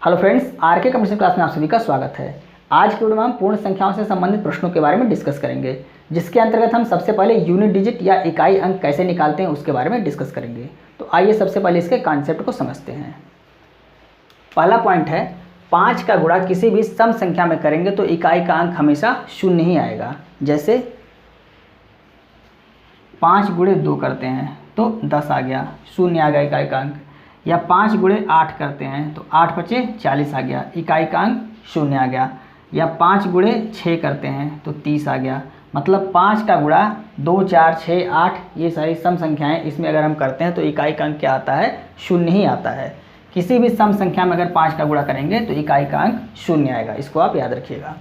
Hello friends, are के computer class में आप सभी का स्वागत है। आज की वीडियो में हम पूर्ण संख्याओं से संबंधित प्रश्नों के बारे में डिस्कस करेंगे, जिसके अंतर्गत हम सबसे पहले यूनिट डिजिट या इकाई अंक कैसे निकालते हैं उसके बारे में डिस्कस करेंगे। तो आइए सबसे पहले इसके कॉन्सेप्ट को समझते हैं। पहला पॉइंट है, 5 का गुणा किसी भी सम संख्या में करेंगे तो इकाई का अंक हमेशा शून्य ही आएगा। जैसे 5 गुणे 2 करते हैं तो 10 आ गया, शून्य आ गया इकाई का अंक। या 5 गुणे 8 करते हैं तो 8 बचे 40 आ गया, इकाई का अंक शून्य आ गया। या 5 गुणे 6 करते हैं तो 30 आ गया। मतलब 5 का गुणा 2, 4, 6, 8 ये सारी सम संख्याएं, इसमें अगर हम करते हैं तो इकाई का अंक क्या आता है? शून्य ही आता है। किसी भी सम संख्या में अगर 5 का गुणा करेंगे तो इकाई का अंक शून्य आएगा, इसको आप याद रखिएगा।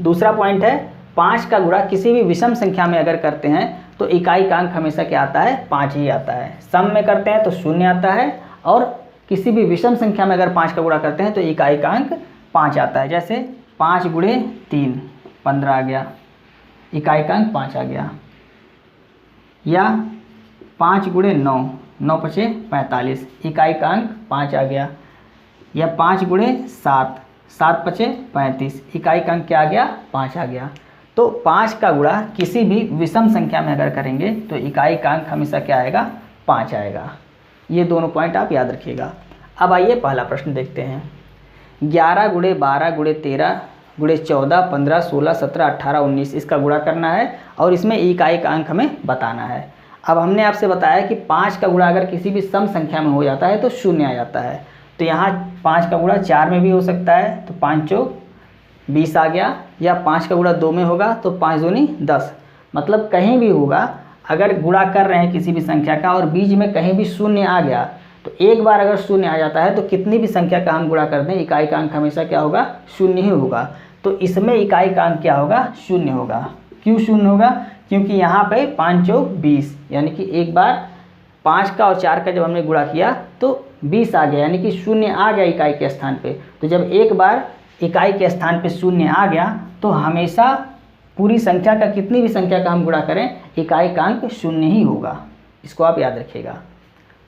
दूसरा पॉइंट है, 5 का गुणा किसी भी विषम संख्या में अगर करते हैं तो इकाई का अंक हमेशा क्या आता है? 5 ही आता है। सम में करते हैं तो शून्य आता है, और किसी भी विषम संख्या में अगर 5 का गुणा करते हैं तो इकाई का अंक 5 आता है। जैसे 5 गुणे 3 15 आ गया, इकाई का अंक 5 आ गया। या 5 गुणे 9 9 पचे 45, इकाई का अंक 5 आ गया। या 5 गुणे 7 7 पचे 35, इकाई का अंक क्या आ गया? 5 आ गया। तो 5 का गुणा किसी भी विषम संख्या में अगर करेंगे तो इकाई का अंक हमेशा क्या आएगा? 5 आएगा। ये दोनों पॉइंट आप याद रखिएगा। अब आइए पहला प्रश्न देखते हैं। 11 गुणे 12 गुणे 13 गुणे 14 15 16 17 18 19 इसका गुणा करना है और इसमें इकाई का अंक हमें बताना है। अब हमने आपसे बताया कि 5 का गुणा अगर किसी भी सम संख्या में हो जाता है तो शून्य आ जाता है। तो यहाँ 5 का गुणा 4 में भी हो सकता है, तो 5 चौक 20 आ गया। या 5 का गुणा 2 में होगा तो 5 दूनी 10। मतलब कहीं भी होगा, अगर गुणा कर रहे हैं किसी भी संख्या का और बीच में कहीं भी शून्य आ गया तो एक बार अगर शून्य आ जाता है तो कितनी भी संख्या का हम गुणा कर दें इकाई का अंक हमेशा क्या होगा? शून्य ही होगा। तो इसमें इकाई का अंक क्या होगा? शून्य होगा। क्यों शून्य होगा? क्योंकि यहाँ पे 5 चौक 20, यानी कि एक बार 5 का और 4 का जब हमने गुणा किया तो 20 आ गया, यानी कि शून्य आ गया इकाई के स्थान पे। तो जब एक बार इकाई के स्थान पे शून्य आ गया तो हमेशा पूरी संख्या का, कितनी भी संख्या का हम गुणा करें, इकाई का अंक शून्य ही होगा। इसको आप याद रखिएगा।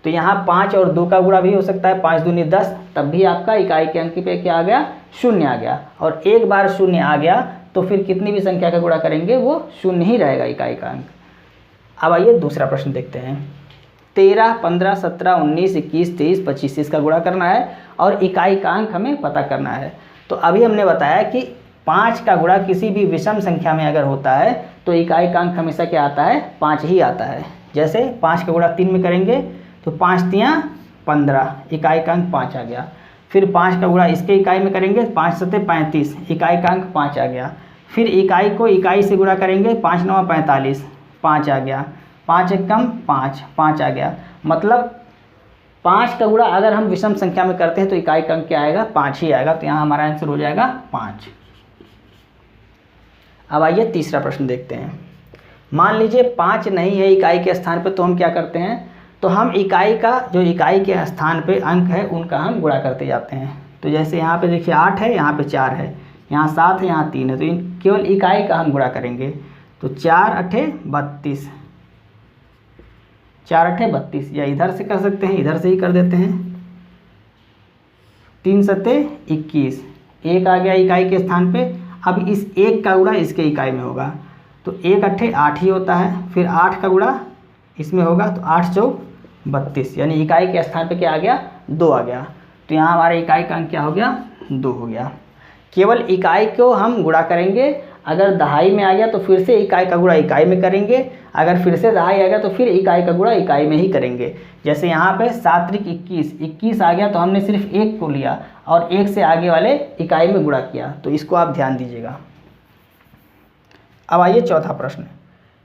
तो यहाँ 5 और 2 का गुणा भी हो सकता है, 5 दूनी 10, तब भी आपका इकाई के अंक पे क्या आ गया? शून्य आ गया। और एक बार शून्य आ गया तो फिर कितनी भी संख्या का गुणा करेंगे वो शून्य ही रहेगा इकाई का अंक। अब आइए दूसरा प्रश्न देखते हैं। 13 15 17 19 21 23 25 इसका गुणा करना है और इकाई का अंक हमें पता करना है। तो अभी हमने बताया कि 5 का गुणा किसी भी विषम संख्या में अगर होता है तो इकाई का अंक हमेशा क्या आता है? 5 ही आता है। जैसे 5 का गुणा 3 में करेंगे तो 5 तियाँ 15, इकाई का अंक 5 आ गया। फिर 5 का गुणा इसके इकाई में करेंगे, 5 सत्ते 35, इकाई का अंक 5 आ गया। फिर इकाई को इकाई से गुणा करेंगे, 5 9 45, 5 आ गया। 5 एक कम 5, 5 आ गया। मतलब 5 का गुणा अगर हम विषम संख्या में करते हैं तो इकाई का अंक क्या आएगा? 5 ही आएगा। तो यहाँ हमारा आंसर हो जाएगा 5। अब आइए तीसरा प्रश्न देखते हैं। मान लीजिए 5 नहीं है इकाई के स्थान पे, तो हम क्या करते हैं? तो हम इकाई का, जो इकाई के स्थान पे अंक है उनका हम गुणा करते जाते हैं। तो जैसे यहाँ पे देखिए 8 है, यहाँ पे 4 है, यहाँ 7 है, यहाँ 3 है, तो इन केवल इकाई का हम गुणा करेंगे। तो 4 अठे 32, 4 अठे 32, या इधर से कर सकते हैं, इधर से ही कर देते हैं। 3 सत्ते 21, 1 आ गया इकाई के स्थान पे। अब इस 1 का गुणा इसके इकाई में होगा तो 1 अठे 8 ही होता है। फिर 8 का गुणा इसमें होगा तो 8 चौक 32, यानी इकाई के स्थान पे क्या आ गया? 2 आ गया। तो यहाँ हमारे इकाई का अंक क्या हो गया? 2 हो गया। केवल इकाई को हम गुणा करेंगे, अगर दहाई में आ गया तो फिर से इकाई का गुणा इकाई में करेंगे, अगर फिर से दहाई आ गया तो फिर इकाई का गुणा इकाई में ही करेंगे। जैसे यहाँ पे 7 त्रिक 21, 21 आ गया तो हमने सिर्फ 1 को लिया और 1 से आगे वाले इकाई में गुणा किया। तो इसको आप ध्यान दीजिएगा। अब आइए चौथा प्रश्न।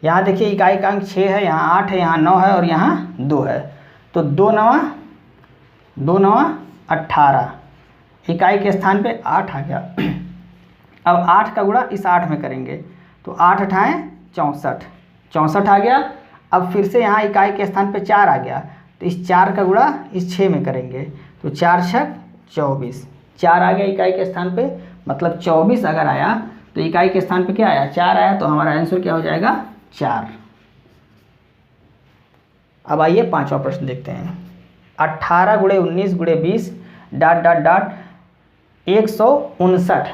यहाँ देखिए इकाई का अंक 6 है, यहाँ 8 है, यहाँ 9 है और यहाँ 2 है। तो 2 9 18, इकाई के स्थान पे 8 आ गया। अब 8 का गुणा इस 8 में करेंगे तो 8 अठाएँ 64, 64 आ गया। अब फिर से यहाँ इकाई के स्थान पे 4 आ गया तो इस 4 का गुणा इस 6 में करेंगे तो 4 छक 24, 4 आ गया इकाई के स्थान पे। मतलब 24 अगर आया तो इकाई के स्थान पे क्या आया? 4 आया। तो हमारा आंसर क्या हो जाएगा? 4। अब आइए पांचवा प्रश्न देखते हैं। 18 गुणे 19 गुणे 20 डॉट डॉट डॉट 159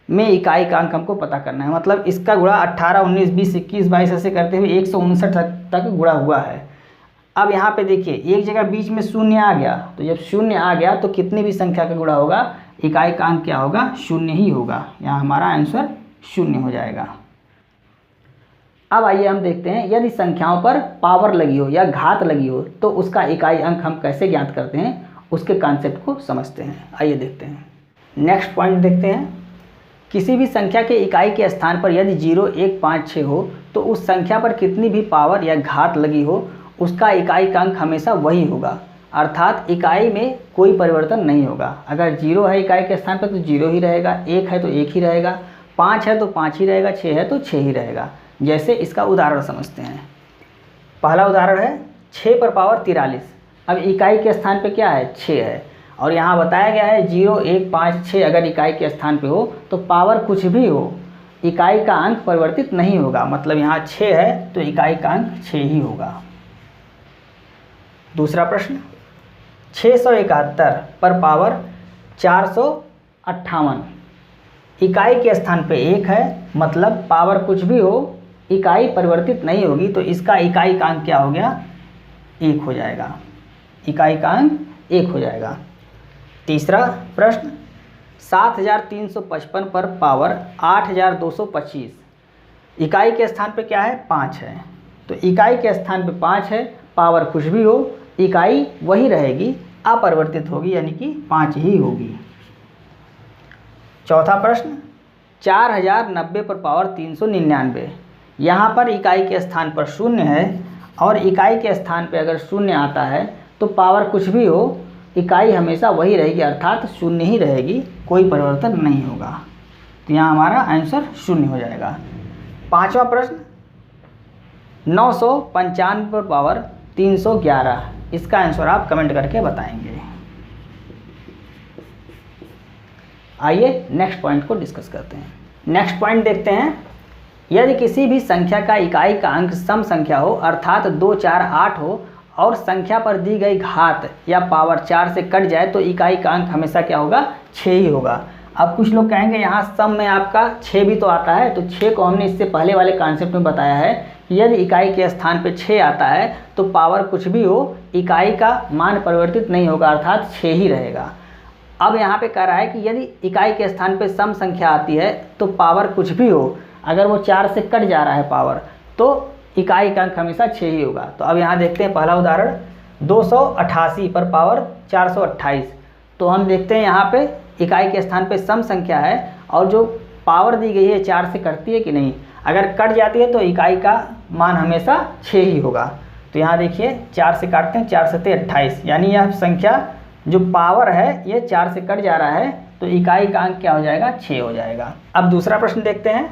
में इकाई का अंक हमको पता करना है। मतलब इसका गुणा 18, 19, 20, 21, 22 ऐसे करते हुए 159 तक गुणा हुआ है। अब यहाँ पे देखिए एक जगह बीच में शून्य आ गया, तो जब शून्य आ गया तो कितनी भी संख्या का गुणा होगा इकाई का अंक क्या होगा, शून्य ही होगा। यहाँ हमारा आंसर शून्य हो जाएगा। अब आइए हम देखते हैं यदि संख्याओं पर पावर लगी हो या घात लगी हो तो उसका इकाई अंक हम कैसे ज्ञात करते हैं, उसके कॉन्सेप्ट को समझते हैं। आइए देखते हैं। नेक्स्ट पॉइंट देखते हैं। किसी भी संख्या के इकाई के स्थान पर यदि 0, 1, 5, 6 हो तो उस संख्या पर कितनी भी पावर या घात लगी हो उसका इकाई का अंक हमेशा वही होगा, अर्थात इकाई में कोई परिवर्तन नहीं होगा। अगर 0 है इकाई के स्थान पर तो 0 ही रहेगा, 1 है तो 1 ही रहेगा, 5 है तो 5 ही रहेगा, 6 है तो 6 ही रहेगा। जैसे इसका उदाहरण समझते हैं। पहला उदाहरण है 6 पर पावर 43। अब इकाई के स्थान पे क्या है, 6 है, और यहाँ बताया गया है 0, 1, 5, 6 अगर इकाई के स्थान पे हो तो पावर कुछ भी हो इकाई का अंक परिवर्तित नहीं होगा। मतलब यहाँ 6 है तो इकाई का अंक 6 ही होगा। दूसरा प्रश्न 671 पर पावर 458 इकाई के स्थान पे 1 है, मतलब पावर कुछ भी हो इकाई परिवर्तित नहीं होगी, तो इसका इकाई का अंक क्या हो गया, 1 हो जाएगा। इकाई का अंक 1 हो जाएगा। तीसरा प्रश्न 7355 पर पावर 8225 इकाई के स्थान पे क्या है, 5 है, तो इकाई के स्थान पे 5 है, पावर कुछ भी हो इकाई वही रहेगी, अपरिवर्तित होगी, यानी कि 5 ही होगी। चौथा प्रश्न 4090 पर पावर 399 यहाँ पर इकाई के स्थान पर 0 है और इकाई के स्थान पे अगर 0 आता है तो पावर कुछ भी हो इकाई हमेशा वही रहेगी, अर्थात 0 ही रहेगी, कोई परिवर्तन नहीं होगा। तो यहाँ हमारा आंसर 0 हो जाएगा। पांचवा प्रश्न 995 पर पावर 311 इसका आंसर आप कमेंट करके बताएंगे। आइए नेक्स्ट पॉइंट को डिस्कस करते हैं। नेक्स्ट पॉइंट देखते हैं। यदि किसी भी संख्या का इकाई का अंक सम संख्या हो अर्थात 2, 4, 8 हो और संख्या पर दी गई घात या पावर 4 से कट जाए तो इकाई का अंक हमेशा क्या होगा, 6 ही होगा। अब कुछ लोग कहेंगे यहाँ सम में आपका 6 भी तो आता है, तो 6 को हमने इससे पहले वाले कॉन्सेप्ट में बताया है कि यदि इकाई के स्थान पे 6 आता है तो पावर कुछ भी हो इकाई का मान परिवर्तित नहीं होगा, अर्थात 6 ही रहेगा। अब यहाँ पे कह रहा है कि यदि इकाई के स्थान पे सम संख्या आती है तो पावर कुछ भी हो, अगर वो 4 से कट जा रहा है पावर, तो इकाई का अंक हमेशा 6 ही होगा। तो अब यहाँ देखते हैं पहला उदाहरण 288 पर पावर 428। तो हम देखते हैं यहाँ पे इकाई के स्थान पे सम संख्या है और जो पावर दी गई है 4 से कटती है कि नहीं, अगर कट जाती है तो इकाई का मान हमेशा 6 ही होगा। तो यहाँ देखिए 4 से काटते हैं, 4 7 28, यानी यह संख्या जो पावर है ये 4 से कट जा रहा है, तो इकाई का अंक क्या हो जाएगा, 6 हो जाएगा। अब दूसरा प्रश्न देखते हैं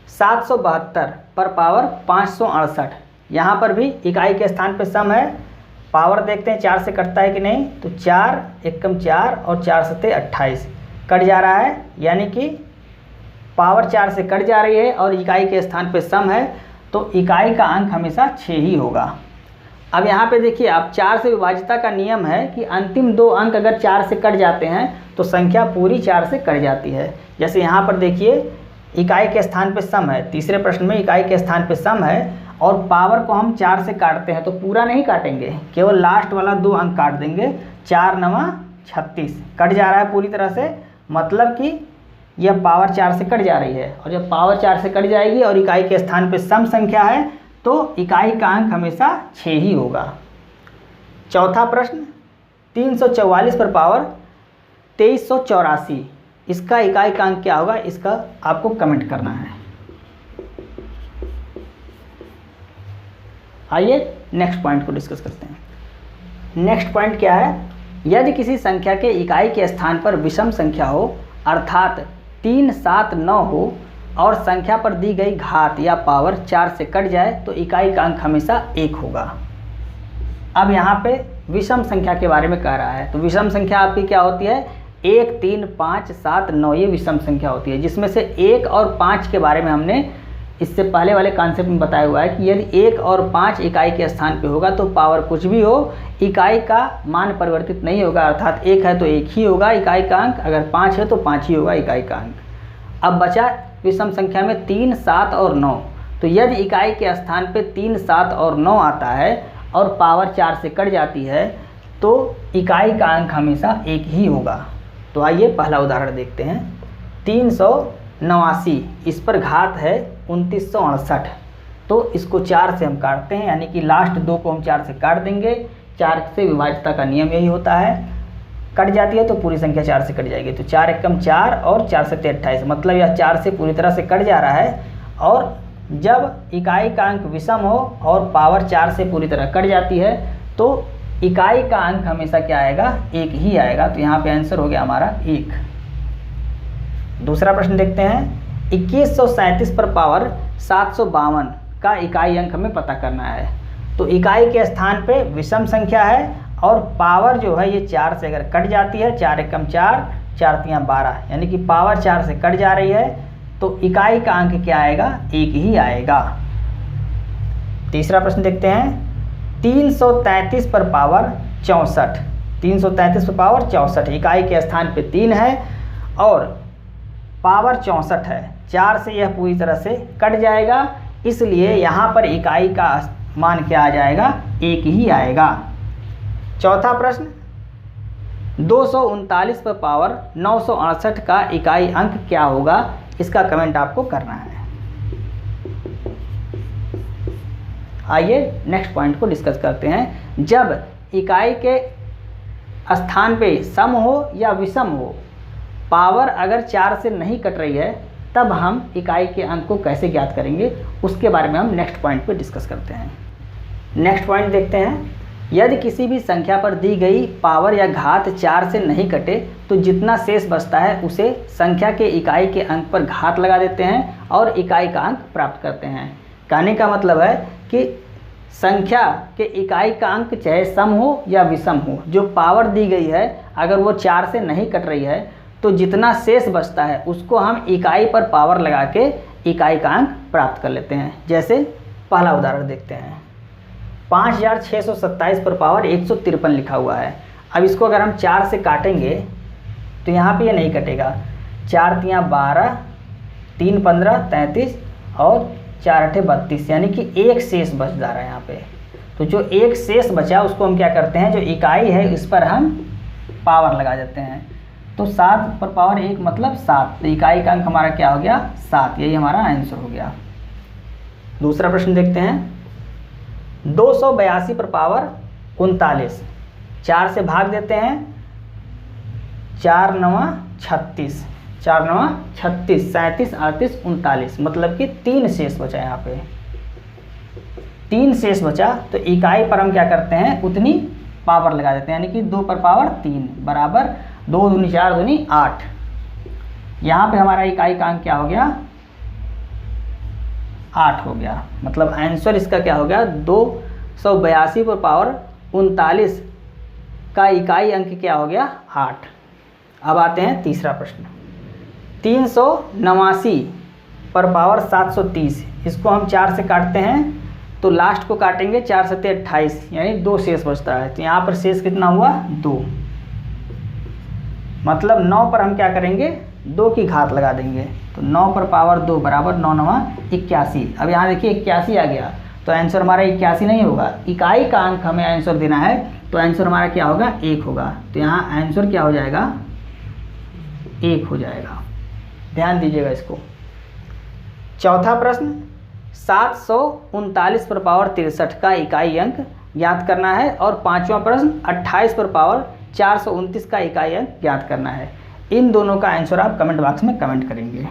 772 पर पावर 568। यहाँ पर भी इकाई के स्थान पे सम है, पावर देखते हैं 4 से कटता है कि नहीं, तो 4 एकम 4 और 4 7 28 कट जा रहा है, यानी कि पावर 4 से कट जा रही है और इकाई के स्थान पे सम है, तो इकाई का अंक हमेशा 6 ही होगा। अब यहाँ पे देखिए आप 4 से विभाज्यता का नियम है कि अंतिम 2 अंक अगर 4 से कट जाते हैं तो संख्या पूरी 4 से कट जाती है। जैसे यहाँ पर देखिए इकाई के स्थान पे सम है, तीसरे प्रश्न में इकाई के स्थान पे सम है और पावर को हम 4 से काटते हैं तो पूरा नहीं काटेंगे, केवल लास्ट वाला 2 अंक काट देंगे। 4 9 36 कट जा रहा है पूरी तरह से, मतलब कि यह पावर 4 से कट जा रही है, और जब पावर 4 से कट जाएगी और इकाई के स्थान पे सम संख्या है तो इकाई का अंक हमेशा 6 ही होगा। चौथा प्रश्न 344 पर पावर 2384 इसका इकाई का अंक क्या होगा, इसका आपको कमेंट करना है। आइए नेक्स्ट पॉइंट को डिस्कस करते हैं। नेक्स्ट पॉइंट क्या है, यदि किसी संख्या के इकाई के स्थान पर विषम संख्या हो अर्थात 3, 7, 9 हो और संख्या पर दी गई घात या पावर 4 से कट जाए तो इकाई का अंक हमेशा 1 होगा। अब यहाँ पे विषम संख्या के बारे में कह रहा है, तो विषम संख्या आपकी क्या होती है, 1, 3, 5, 7, 9 ये विषम संख्या होती है, जिसमें से 1 और 5 के बारे में हमने इससे पहले वाले कॉन्सेप्ट में बताया हुआ है कि यदि 1 और 5 इकाई के स्थान पे होगा तो पावर कुछ भी हो, इकाई का मान परिवर्तित नहीं होगा, अर्थात 1 है तो 1 ही होगा इकाई का अंक, अगर 5 है तो 5 ही होगा इकाई का अंक। अब बचा विषम संख्या में 3, 7 और 9। तो यदि इकाई के स्थान पे 3, 7 और 9 आता है और पावर 4 से कट जाती है तो इकाई का अंक हमेशा 1 ही होगा। तो आइए पहला उदाहरण देखते हैं। 389, इस पर घात है 2968, तो इसको 4 से हम काटते हैं, यानी कि लास्ट 2 को हम 4 से काट देंगे। 4 से विभाज्यता का नियम यही होता है, कट जाती है तो पूरी संख्या 4 से कट जाएगी। तो 4 एकम 4 और 4 सत्ते 28, मतलब यह 4 से पूरी तरह से कट जा रहा है। और जब इकाई का अंक विषम हो और पावर 4 से पूरी तरह कट जाती है तो इकाई का अंक हमेशा क्या आएगा, 1 ही आएगा। तो यहाँ पे आंसर हो गया हमारा 1। दूसरा प्रश्न देखते हैं। 2137 पर पावर 752 का इकाई अंक हमें पता करना है। तो इकाई के स्थान पे विषम संख्या है और पावर जो है ये 4 से अगर कट जाती है, 4 एकम 4, 4 तियाँ 12, यानी कि पावर 4 से कट जा रही है तो इकाई का अंक क्या आएगा, 1 ही आएगा। तीसरा प्रश्न देखते हैं। 333 पर पावर 64, 333 पर पावर 64, इकाई के स्थान पे 3 है और पावर 64 है, 4 से यह पूरी तरह से कट जाएगा, इसलिए यहाँ पर इकाई का मान क्या आ जाएगा, 1 ही आएगा। चौथा प्रश्न। 239 पर पावर 968 का इकाई अंक क्या होगा, इसका कमेंट आपको करना है। आइए नेक्स्ट पॉइंट को डिस्कस करते हैं। जब इकाई के स्थान पे सम हो या विषम हो, पावर अगर 4 से नहीं कट रही है, तब हम इकाई के अंक को कैसे ज्ञात करेंगे, उसके बारे में हम नेक्स्ट पॉइंट पे डिस्कस करते हैं। नेक्स्ट पॉइंट देखते हैं। यदि किसी भी संख्या पर दी गई पावर या घात 4 से नहीं कटे तो जितना शेष बचता है उसे संख्या के इकाई के अंक पर घात लगा देते हैं और इकाई का अंक प्राप्त करते हैं। कहने का मतलब है कि संख्या के इकाई का अंक चाहे सम हो या विषम हो, जो पावर दी गई है अगर वो 4 से नहीं कट रही है तो जितना शेष बचता है उसको हम इकाई पर पावर लगा के इकाई का अंक प्राप्त कर लेते हैं। जैसे पहला उदाहरण देखते हैं। 5627 पर पावर 153 लिखा हुआ है। अब इसको अगर हम 4 से काटेंगे तो यहाँ पे ये नहीं कटेगा, 4 तियाँ 12, 3 15 33 और 4 8 32, यानी कि एक शेष बच जा रहा है यहाँ पे। तो जो एक शेष बचा उसको हम क्या करते हैं, जो इकाई है इस पर हम पावर लगा देते हैं। तो 7 पर पावर 1 मतलब 7, तो इकाई का अंक हमारा क्या हो गया, 7, यही हमारा आंसर हो गया। दूसरा प्रश्न देखते हैं। 282 पर पावर 39, 4 से भाग देते हैं, 4 9 36, 4 9 36, 37 38 39, मतलब कि 3 शेष बचा यहाँ पे, 3 शेष बचा। तो इकाई पर हम क्या करते हैं, उतनी पावर लगा देते हैं, यानी कि 2 पर पावर 3 बराबर 2 दूनी 4 दूनी 8। यहाँ पे हमारा इकाई का अंक क्या हो गया, 8 हो गया। मतलब आंसर इसका क्या हो गया, 282 पर पावर 39 का इकाई अंक क्या हो गया, 8। अब आते हैं तीसरा प्रश्न। 389 पर पावर 730, इसको हम 4 से काटते हैं तो लास्ट को काटेंगे, 4 सत्ते 28, यानी 2 शेष बचता है। तो यहाँ पर शेष कितना हुआ, 2, मतलब 9 पर हम क्या करेंगे, 2 की घात लगा देंगे। तो 9 पर पावर 2 बराबर 9 9 81। अब यहाँ देखिए 81 आ गया, तो आंसर हमारा 81 नहीं होगा, इकाई का अंक हमें आंसर देना है, तो आंसर हमारा क्या होगा, 1 होगा। तो यहाँ आंसर क्या हो जाएगा, 1 हो जाएगा। ध्यान दीजिएगा इसको। चौथा प्रश्न। 739 पर पावर 63 का इकाई अंक ज्ञात करना है और पांचवा प्रश्न 28 पर पावर 429 का इकाई अंक ज्ञात करना है। इन दोनों का आंसर आप कमेंट बॉक्स में कमेंट करेंगे।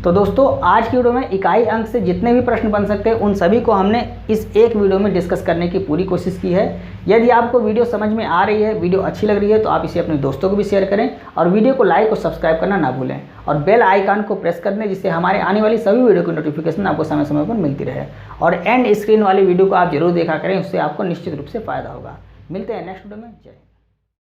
तो दोस्तों आज की वीडियो में इकाई अंक से जितने भी प्रश्न बन सकते हैं उन सभी को हमने इस एक वीडियो में डिस्कस करने की पूरी कोशिश की है। यदि आपको वीडियो समझ में आ रही है, वीडियो अच्छी लग रही है, तो आप इसे अपने दोस्तों को भी शेयर करें और वीडियो को लाइक और सब्सक्राइब करना ना भूलें और बेल आइकन को प्रेस कर दें, जिससे हमारे आने वाली सभी वीडियो की नोटिफिकेशन आपको समय समय पर मिलती रहे। और एंड स्क्रीन वाली वीडियो को आप जरूर देखा करें, उससे आपको निश्चित रूप से फ़ायदा होगा। मिलते हैं नेक्स्ट वीडियो में। जय।